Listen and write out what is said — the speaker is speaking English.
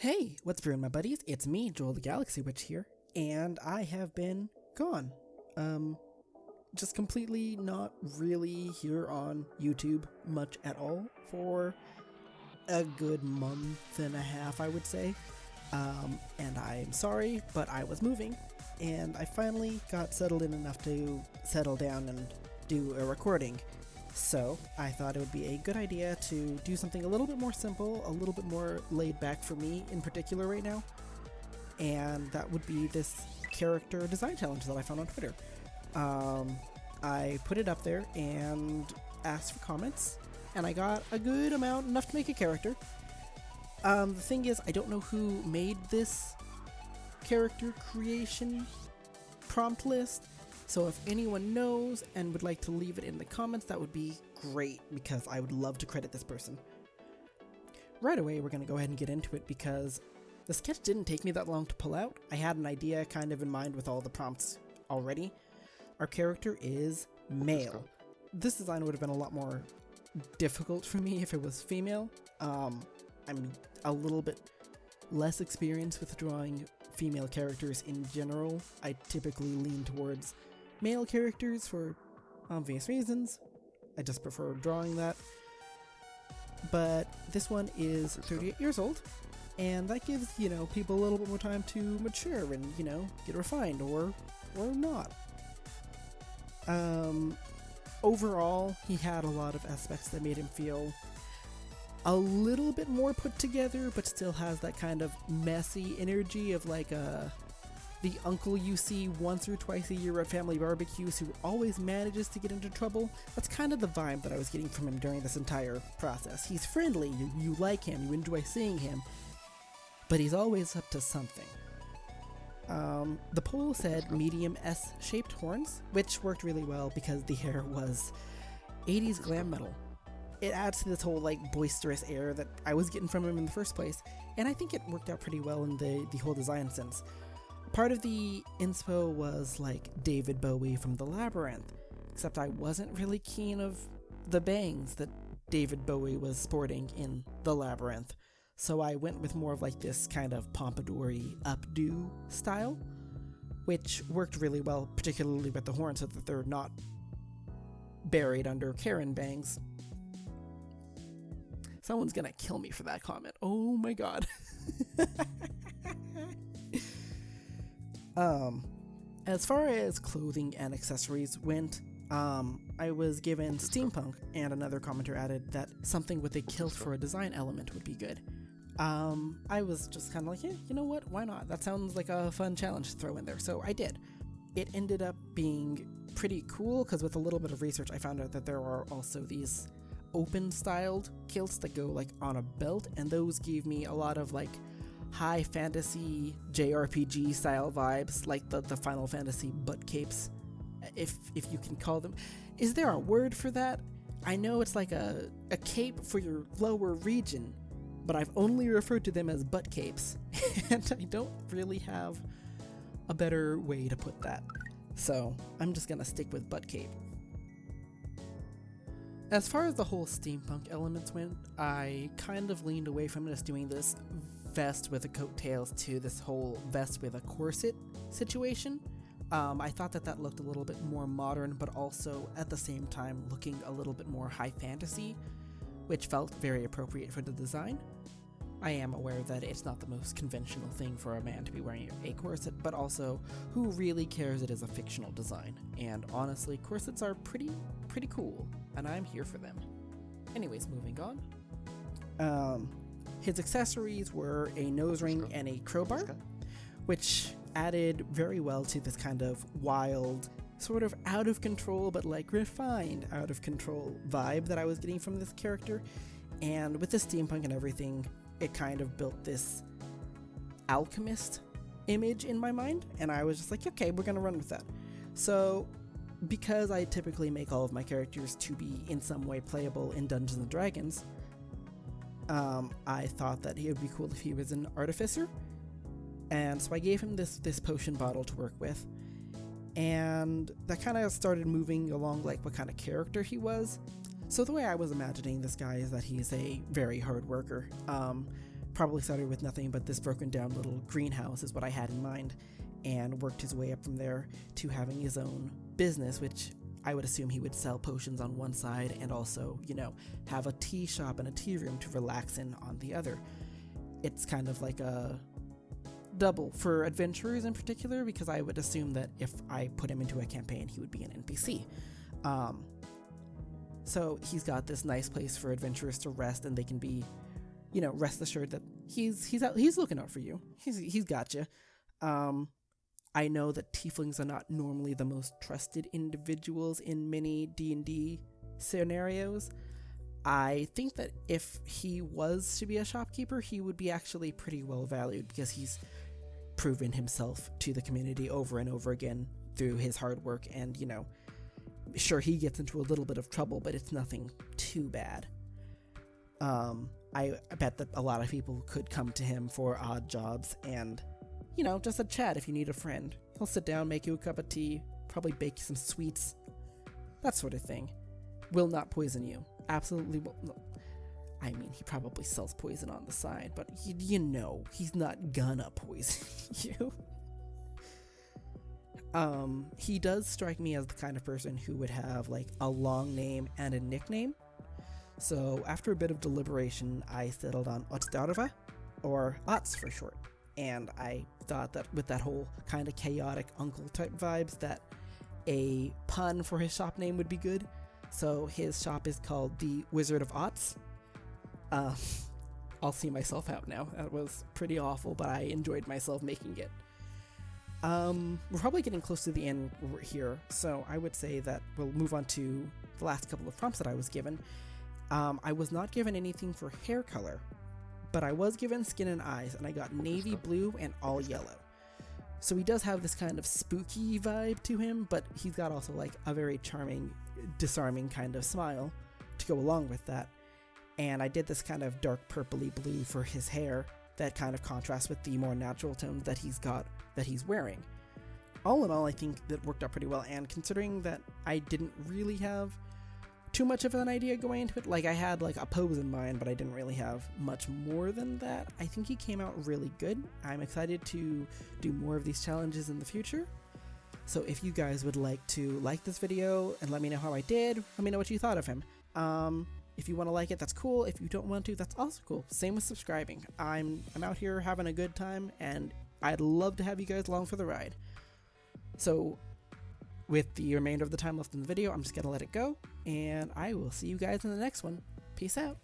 Hey, what's brewing, my buddies? It's me, Joel the Galaxy Witch here, and I have been gone. Just completely not really here on YouTube much at all for a good month and a half, I would say. And I'm sorry, but I was moving, and I finally got settled in enough to settle down and do a recording. So I thought it would be a good idea to do something a little bit more simple, a little bit more laid back for me in particular right now. And that would be this character design challenge that I found on Twitter. I put it up there and asked for comments, and I got a good amount, enough to make a character. The thing is, I don't know who made this character creation prompt list. So if anyone knows and would like to leave it in the comments, that would be great, because I would love to credit this person. Right away, we're going to go ahead and get into it, because the sketch didn't take me that long to pull out. I had an idea kind of in mind with all the prompts already. Our character is male. This design would have been a lot more difficult for me if it was female. I'm a little bit less experienced with drawing female characters in general. I typically lean towards male characters for obvious reasons. I just prefer drawing that. But this one is 38 years old, and that gives, people a little bit more time to mature and, get refined or not. Overall, he had a lot of aspects that made him feel a little bit more put together, but still has that kind of messy energy of like the uncle you see once or twice a year at family barbecues who always manages to get into trouble. That's kind of the vibe that I was getting from him during this entire process. He's friendly, you like him, you enjoy seeing him, but he's always up to something. The poll said medium S-shaped horns, which worked really well because the hair was 80s glam metal. It adds to this whole boisterous air that I was getting from him in the first place, and I think it worked out pretty well in the whole design sense. Part of the inspo was David Bowie from The Labyrinth, except I wasn't really keen of the bangs that David Bowie was sporting in The Labyrinth, so I went with more of this kind of pompadour-y updo style, which worked really well, particularly with the horns, so that they're not buried under Karen bangs. Someone's gonna kill me for that comment. Oh my god. As far as clothing and accessories went, I was given steampunk, and another commenter added that something with a kilt for a design element would be good. I was just kind of yeah, you know what, why not? That sounds like a fun challenge to throw in there, so I did. It ended up being pretty cool, because with a little bit of research, I found out that there are also these open-styled kilts that go on a belt, and those gave me a lot of high fantasy JRPG style vibes, like the Final Fantasy butt capes, if you can call them. Is there a word for that? I know it's a cape for your lower region, but I've only referred to them as butt capes, and I don't really have a better way to put that, so I'm just gonna stick with butt cape. As far as the whole steampunk elements went, I kind of leaned away from just doing this vest with a coattails to this whole vest with a corset situation. I thought that looked a little bit more modern, but also at the same time looking a little bit more high fantasy, which felt very appropriate for the design. I am aware that it's not the most conventional thing for a man to be wearing a corset, but also, who really cares? It is a fictional design, and honestly, corsets are pretty cool, and I'm here for them. Anyways, moving on. His accessories were a nose ring and a crowbar, which added very well to this kind of wild, sort of out of control, but refined out of control vibe that I was getting from this character. And with the steampunk and everything, it kind of built this alchemist image in my mind, and I was just okay, we're gonna run with that. So, because I typically make all of my characters to be in some way playable in Dungeons & Dragons, I thought that it would be cool if he was an artificer, and so I gave him this potion bottle to work with, and that kind of started moving along what kind of character he was. So the way I was imagining this guy is that he's a very hard worker, probably started with nothing but this broken down little greenhouse is what I had in mind, and worked his way up from there to having his own business, which I would assume he would sell potions on one side and also, have a tea shop and a tea room to relax in on the other. It's kind of like a double for adventurers in particular, because I would assume that if I put him into a campaign, he would be an NPC. So he's got this nice place for adventurers to rest, and they can be, rest assured that he's looking out for you. He's got you. I know that tieflings are not normally the most trusted individuals in many D&D scenarios. I think that if he was to be a shopkeeper, he would be actually pretty well valued, because he's proven himself to the community over and over again through his hard work, and, sure, he gets into a little bit of trouble, but it's nothing too bad. I bet that a lot of people could come to him for odd jobs and, just a chat if you need a friend. He'll sit down, make you a cup of tea, probably bake you some sweets, that sort of thing. Will not poison you. Absolutely will. No. I mean, he probably sells poison on the side, but he's not gonna poison you. He does strike me as the kind of person who would have like a long name and a nickname. So after a bit of deliberation, I settled on Otsdarva, or Ots for short. And I thought that with that whole kind of chaotic uncle type vibes, that a pun for his shop name would be good. So his shop is called the Wizard of Ots. I'll see myself out now. That was pretty awful, but I enjoyed myself making it. We're probably getting close to the end here, so I would say that we'll move on to the last couple of prompts that I was given. I was not given anything for hair color, but I was given skin and eyes, and I got navy blue and all yellow. So he does have this kind of spooky vibe to him, but he's got also like a very charming, disarming kind of smile to go along with that. And I did this kind of dark purpley blue for his hair that kind of contrasts with the more natural tones that he's wearing. All in all, I think that worked out pretty well, and considering that I didn't really have too much of an idea going into it, like I had like a pose in mind, but I didn't really have much more than that, I think he came out really good. I'm excited to do more of these challenges in the future. So if you guys would like to like this video and let me know how I did, let me know what you thought of him. If you want to like it, that's cool. If you don't want to, that's also cool. Same with subscribing. I'm out here having a good time, and I'd love to have you guys along for the ride. So with the remainder of the time left in the video, I'm just going to let it go, and I will see you guys in the next one. Peace out.